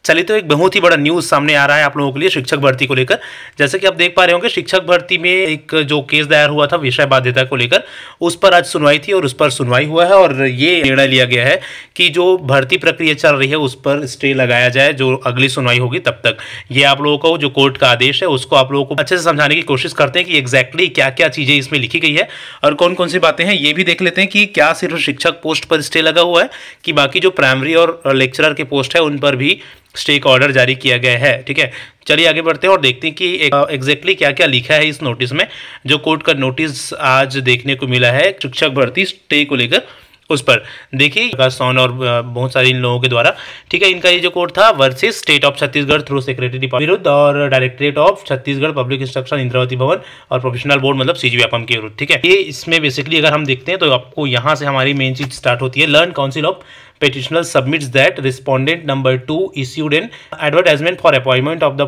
चलिए, तो एक बहुत ही बड़ा न्यूज़ सामने आ रहा है आप लोगों के लिए शिक्षक भर्ती को लेकर। जैसे कि आप देख पा रहे होंगे, शिक्षक भर्ती में एक जो केस दायर हुआ था विषय बाध्यता को लेकर, उस पर आज सुनवाई थी और उस पर सुनवाई हुआ है और ये निर्णय लिया गया है कि जो भर्ती प्रक्रिया चल रही है उस पर स्टे लगाया जाए, जो अगली सुनवाई होगी तब तक। ये आप लोगों को जो कोर्ट का आदेश है उसको आप लोगों को अच्छे से समझाने की कोशिश करते हैं कि एग्जैक्टली क्या क्या चीज़ें इसमें लिखी गई है और कौन कौन सी बातें हैं। ये भी देख लेते हैं कि क्या सिर्फ शिक्षक पोस्ट पर स्टे लगा हुआ है कि बाकी जो प्राइमरी और लेक्चरर के पोस्ट है उन पर भी स्टे का ऑर्डर जारी किया गया है। ठीक है, चलिए आगे बढ़ते हैं और देखते हैं कि एग्जैक्टली क्या क्या लिखा है इस नोटिस में। जो कोर्ट का नोटिस आज देखने को मिला है शिक्षक भर्ती स्टे को लेकर, उस पर देखिए सोन और बहुत सारे इन लोगों के द्वारा, ठीक है, इनका ये जो कोर्ट था versus state of Chhattisgarh through secretary विरुद्ध और directorate of Chhattisgarh public instruction Indravati भवन और प्रोफेशनल बोर्ड मतलब CGVAPM के विरुद्ध। ठीक है, ये इसमें बेसिकली अगर हम देखते हैं तो आपको यहाँ से हमारी मेन चीज स्टार्ट होती है। Learn council of petitioner submits that respondent number 2 issued an advertisement for appointment of the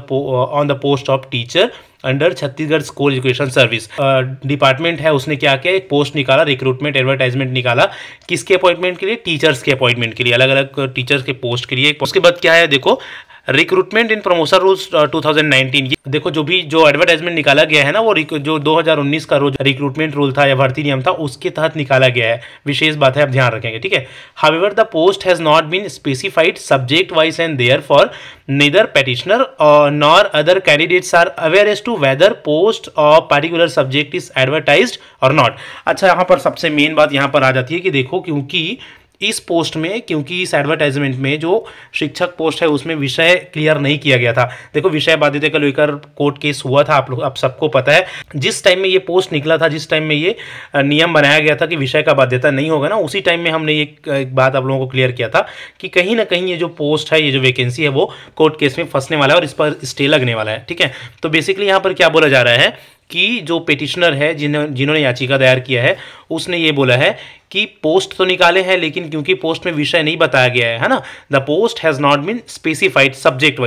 on the post of teacher under Chhattisgarh school education service department है, उसने क्या किया, एक पोस्ट निकाला, रिक्रूटमेंट एडवर्टाइजमेंट निकाला। किसके अपॉइंटमेंट के लिए? टीचर्स के अपॉइंटमेंट के लिए, अलग अलग टीचर्स के पोस्ट के लिए। उसके बाद क्या है, देखो रिक्रूटमेंट इन प्रमोशन रूल्स 2019। देखो जो एडवर्टाइजमेंट निकाला गया है ना, वो जो 2019 का रोज रिक्रूटमेंट रूल था या भर्ती नियम था उसके तहत निकाला गया है। विशेष बात है, आप ध्यान रखेंगे। ठीक है, however the post has not been specified subject wise and therefore neither petitioner nor other candidates are aware as to whether post or particular subject is advertised or not। अच्छा, यहाँ पर सबसे मेन बात यहाँ पर आ जाती है कि देखो, क्योंकि इस पोस्ट में, क्योंकि इस एडवर्टाइजमेंट में जो शिक्षक पोस्ट है उसमें विषय क्लियर नहीं किया गया था। देखो, विषय बाध्यता को लेकर कोर्ट केस हुआ था, आप सबको पता है। जिस टाइम में ये पोस्ट निकला था, जिस टाइम में ये नियम बनाया गया था कि विषय का बाध्यता नहीं होगा ना, उसी टाइम में हमने एक बात आप लोगों को क्लियर किया था कि कहीं ना कहीं ये जो पोस्ट है, ये जो वैकेंसी है वो कोर्ट केस में फंसने वाला है और इस पर स्टे लगने वाला है। ठीक है, तो बेसिकली यहाँ पर क्या बोला जा रहा है कि जो पेटिशनर है जिन्होंने याचिका दायर किया है उसने ये बोला है कि पोस्ट तो निकाले हैं लेकिन क्योंकि पोस्ट में विषय नहीं बताया गया है ना, the post has not been specified subject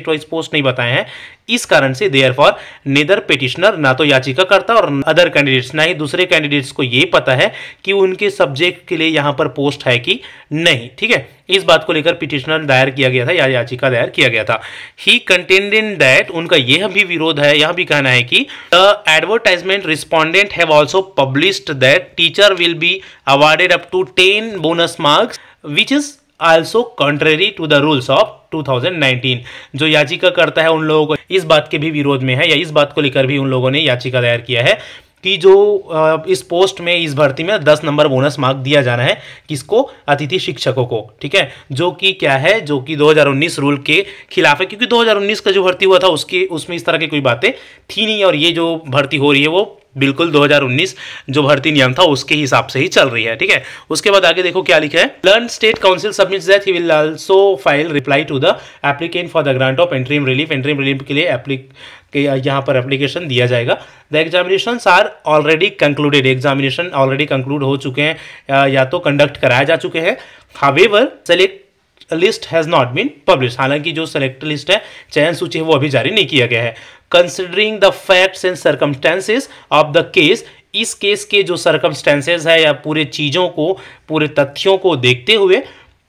wise post नहीं बताए हैं, इस कारण से देयरफॉर नेदर पेटिशनर, ना तो याचिका करता और अदर कैंडिडेट्स, ना ही दूसरे कैंडिडेट्स को ये पता है कि उनके सब्जेक्ट के लिए यहाँ पर पोस्ट है कि नहीं। ठीक है, इस बात को लेकर पिटिशनर दायर किया गया था या याचिका दायर किया गया था। ही कंटेंडेड दैट, उनका यह भी विरोध है, यह भी कहना है कि the advertisement respondent have also published that teacher will be awarded up to 10 bonus marks which is also contrary to the rules of 2019। जो याचिका करता है उन लोगों को इस बात के भी विरोध में है, या इस बात को लेकर भी उन लोगों ने याचिका दायर किया है कि जो इस पोस्ट में, इस भर्ती में 10 नंबर बोनस मार्क दिया जाना है किसको? अतिथि शिक्षकों को। ठीक है, जो कि क्या है, जो कि 2019 रूल के खिलाफ है, क्योंकि 2019 का जो भर्ती हुआ था उसमें इस तरह की कोई बातें थी नहीं और ये जो भर्ती हो रही है वो बिल्कुल 2019 जो भर्ती नियम था उसके हिसाब से ही चल रही है। ठीक है, उसके बाद आगे देखो क्या लिखा है। Learned state counsel submits that he will also file reply to the applicant for the grant of interim relief. Interim relief के लिए यहाँ पर एप्लीकेशन दिया जाएगा। The examinations are already concluded, examination already conclude हो चुके हैं या तो कंडक्ट कराए जा चुके हैं। However select list has not been publish, हालांकि जो सेलेक्ट लिस्ट है, चयन सूची है, वो अभी जारी नहीं किया गया है। Considering the facts and circumstances of the case, इस केस के जो सर्कमस्टेंसेस है या पूरे चीज़ों को, पूरे तथ्यों को देखते हुए,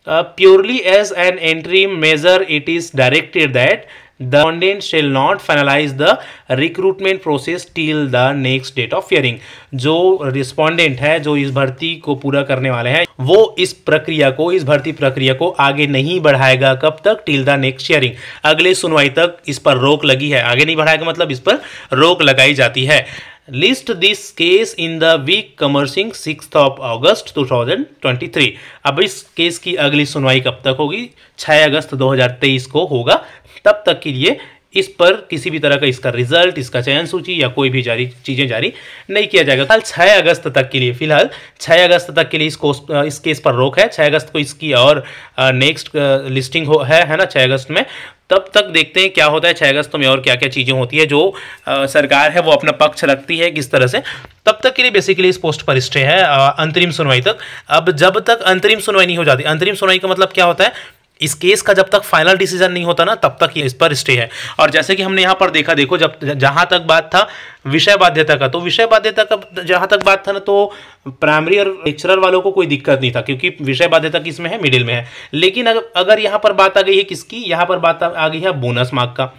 purely as an interim measure it is directed that the respondent shall not finalize the recruitment process till the next date of hearing। जो रिस्पोंडेंट है, जो इस भर्ती को पूरा करने वाले हैं, वो इस भर्ती प्रक्रिया को आगे नहीं बढ़ाएगा। कब तक? टिल द नेक्स्ट हियरिंग, अगले सुनवाई तक इस पर रोक लगी है। आगे नहीं बढ़ाएगा मतलब इस पर रोक लगाई जाती है। List this case in the week commencing 6 August 2023। अब इस केस की अगली सुनवाई कब तक होगी? 6 अगस्त 2023 को होगा। तब तक के लिए इस पर किसी भी तरह का इसका रिजल्ट, इसका चयन सूची या कोई भी चीज़ें जारी नहीं किया जाएगा। कल 6 अगस्त तक के लिए, फिलहाल 6 अगस्त तक के लिए इस केस पर रोक है। 6 अगस्त को इसकी और नेक्स्ट लिस्टिंग है ना 6 अगस्त में। तब तक देखते हैं क्या होता है 6 अगस्त में और क्या क्या चीज़ें होती है, जो सरकार है वो अपना पक्ष रखती है किस तरह से। तब तक के लिए बेसिकली इस पोस्ट पर स्टे है अंतरिम सुनवाई तक। अब जब तक अंतरिम सुनवाई नहीं हो जाती, अंतरिम सुनवाई का मतलब क्या होता है? इस केस का जब तक फाइनल डिसीजन नहीं होता ना तब तक ये इस पर स्टे है। और जैसे कि हमने यहाँ पर देखा, देखो जब जहाँ तक बात था विषय बाध्यता का, तो विषय बाध्यता का जहाँ तक बात था ना, तो प्राइमरी और लेक्चरर वालों को कोई दिक्कत नहीं था क्योंकि विषय बाध्यता किस में है, मिडिल में है। लेकिन अगर यहाँ पर बात आ गई है किसकी, यहाँ पर बात आ गई है बोनस मार्क का।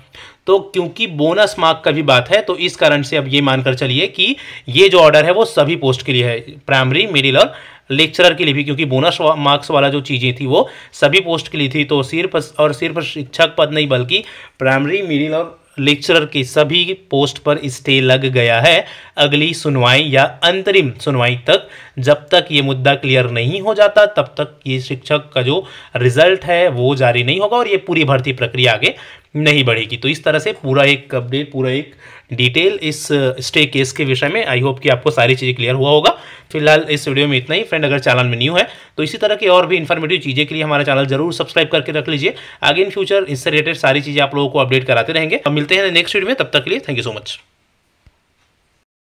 तो क्योंकि बोनस मार्क का भी बात है तो इस कारण से अब ये मानकर चलिए कि ये जो ऑर्डर है वो सभी पोस्ट के लिए है, प्राइमरी, मिडिल और लेक्चरर के लिए भी, क्योंकि बोनस मार्क्स वाला जो चीज़ें थी वो सभी पोस्ट के लिए थी। तो सिर्फ शिक्षक पद नहीं बल्कि प्राइमरी, मिडिल और लेक्चरर की सभी पोस्ट पर स्टे लग गया है अगली सुनवाई या अंतरिम सुनवाई तक। जब तक ये मुद्दा क्लियर नहीं हो जाता तब तक ये शिक्षक का जो रिजल्ट है वो जारी नहीं होगा और ये पूरी भर्ती प्रक्रिया आगे नहीं बढ़ेगी। तो इस तरह से पूरा एक अपडेट, पूरा एक डिटेल इस स्टे केस के विषय में। आई होप कि आपको सारी चीज़ें क्लियर हुआ होगा। फिलहाल इस वीडियो में इतना ही। फ्रेंड, अगर चैनल में न्यू है तो इसी तरह की और भी इन्फॉर्मेटिव चीज़ें के लिए हमारा चैनल जरूर सब्सक्राइब करके रख लीजिए। आगे इन फ्यूचर इससे रिलेटेड सारी चीज़ें आप लोगों को अपडेट कराते रहेंगे। अब मिलते हैं नेक्स्ट वीडियो में, तब तक के लिए थैंक यू सो मच।